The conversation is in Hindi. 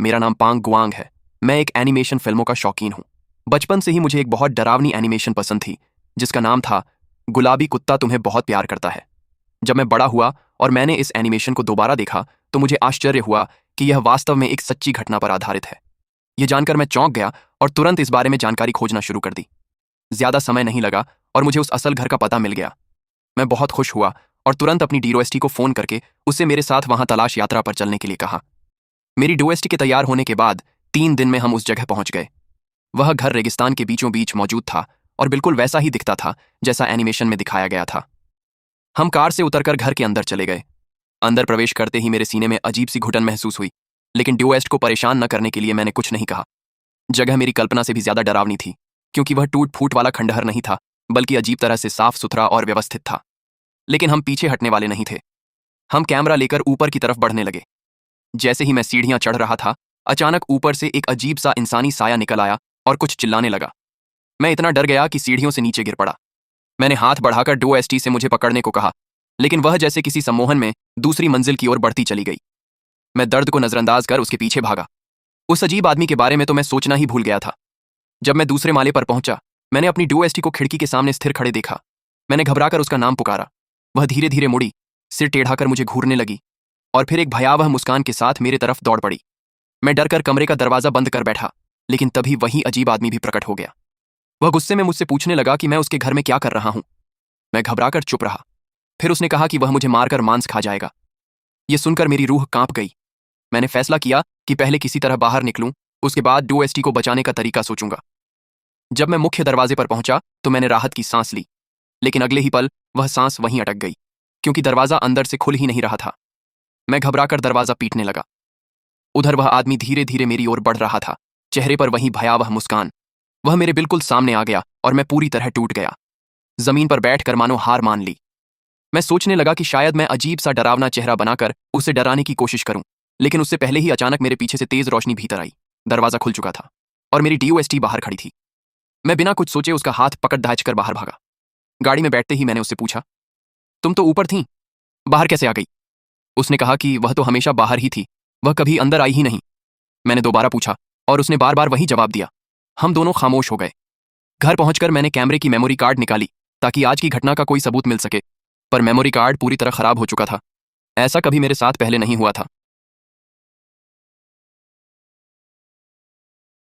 मेरा नाम पांग गुआंग है। मैं एक एनिमेशन फिल्मों का शौकीन हूँ। बचपन से ही मुझे एक बहुत डरावनी एनिमेशन पसंद थी जिसका नाम था गुलाबी कुत्ता तुम्हें बहुत प्यार करता है। जब मैं बड़ा हुआ और मैंने इस एनिमेशन को दोबारा देखा तो मुझे आश्चर्य हुआ कि यह वास्तव में एक सच्ची घटना पर आधारित है। यह जानकर मैं चौंक गया और तुरंत इस बारे में जानकारी खोजना शुरू कर दी। ज्यादा समय नहीं लगा और मुझे उस असल घर का पता मिल गया। मैं बहुत खुश हुआ और तुरंत अपनी डीओएसटी को फोन करके उससे मेरे साथ वहां तलाश यात्रा पर चलने के लिए कहा। मेरी डीओएसटी के तैयार होने के बाद 3 दिन में हम उस जगह पहुंच गए। वह घर रेगिस्तान के बीचों बीच मौजूद था और बिल्कुल वैसा ही दिखता था जैसा एनिमेशन में दिखाया गया था। हम कार से उतरकर घर के अंदर चले गए। अंदर प्रवेश करते ही मेरे सीने में अजीब सी घुटन महसूस हुई, लेकिन डीओएस्ट को परेशान न करने के लिए मैंने कुछ नहीं कहा। जगह मेरी कल्पना से भी ज्यादा डरावनी थी, क्योंकि वह टूट फूट वाला खंडहर नहीं था बल्कि अजीब तरह से साफ सुथरा और व्यवस्थित था। लेकिन हम पीछे हटने वाले नहीं थे। हम कैमरा लेकर ऊपर की तरफ बढ़ने लगे। जैसे ही मैं सीढ़ियां चढ़ रहा था, अचानक ऊपर से एक अजीब सा इंसानी साया निकल आया और कुछ चिल्लाने लगा। मैं इतना डर गया कि सीढ़ियों से नीचे गिर पड़ा। मैंने हाथ बढ़ाकर डीओएसटी से मुझे पकड़ने को कहा, लेकिन वह जैसे किसी सम्मोहन में दूसरी मंजिल की ओर बढ़ती चली गई। मैं दर्द को नजरअंदाज कर उसके पीछे भागा। उस अजीब आदमी के बारे में तो मैं सोचना ही भूल गया था। जब मैं दूसरे माले पर पहुंचा, मैंने अपनी डीओएसटी को खिड़की के सामने स्थिर खड़े देखा। मैंने घबराकर उसका नाम पुकारा। वह धीरे धीरे मुड़ी, सिर टेढ़ा कर मुझे घूरने लगी और फिर एक भयावह मुस्कान के साथ मेरे तरफ दौड़ पड़ी। मैं डरकर कमरे का दरवाजा बंद कर बैठा, लेकिन तभी वही अजीब आदमी भी प्रकट हो गया। वह गुस्से में मुझसे पूछने लगा कि मैं उसके घर में क्या कर रहा हूं। मैं घबराकर चुप रहा। फिर उसने कहा कि वह मुझे मारकर मांस खा जाएगा। यह सुनकर मेरी रूह कांप गई। मैंने फैसला किया कि पहले किसी तरह बाहर निकलूं, उसके बाद डीओएसटी को बचाने का तरीका सोचूंगा। जब मैं मुख्य दरवाजे पर पहुंचा तो मैंने राहत की सांस ली, लेकिन अगले ही पल वह सांस वहीं अटक गई, क्योंकि दरवाजा अंदर से खुल ही नहीं रहा था। मैं घबराकर दरवाजा पीटने लगा। उधर वह आदमी धीरे धीरे मेरी ओर बढ़ रहा था, चेहरे पर वही भयावह मुस्कान। वह मेरे बिल्कुल सामने आ गया और मैं पूरी तरह टूट गया। जमीन पर बैठकर मानो हार मान ली। मैं सोचने लगा कि शायद मैं अजीब सा डरावना चेहरा बनाकर उसे डराने की कोशिश करूं, लेकिन उससे पहले ही अचानक मेरे पीछे से तेज रोशनी भीतर आई। दरवाजा खुल चुका था और मेरी डीओएसटी बाहर खड़ी थी। मैं बिना कुछ सोचे उसका हाथ पकड़ दाचकर बाहर भागा। गाड़ी में बैठते ही मैंने उससे पूछा, तुम तो ऊपर थी, बाहर कैसे आ गई? उसने कहा कि वह तो हमेशा बाहर ही थी, वह कभी अंदर आई ही नहीं। मैंने दोबारा पूछा और उसने बार बार वही जवाब दिया। हम दोनों खामोश हो गए। घर पहुंचकर मैंने कैमरे की मेमोरी कार्ड निकाली ताकि आज की घटना का कोई सबूत मिल सके, पर मेमोरी कार्ड पूरी तरह खराब हो चुका था। ऐसा कभी मेरे साथ पहले नहीं हुआ था।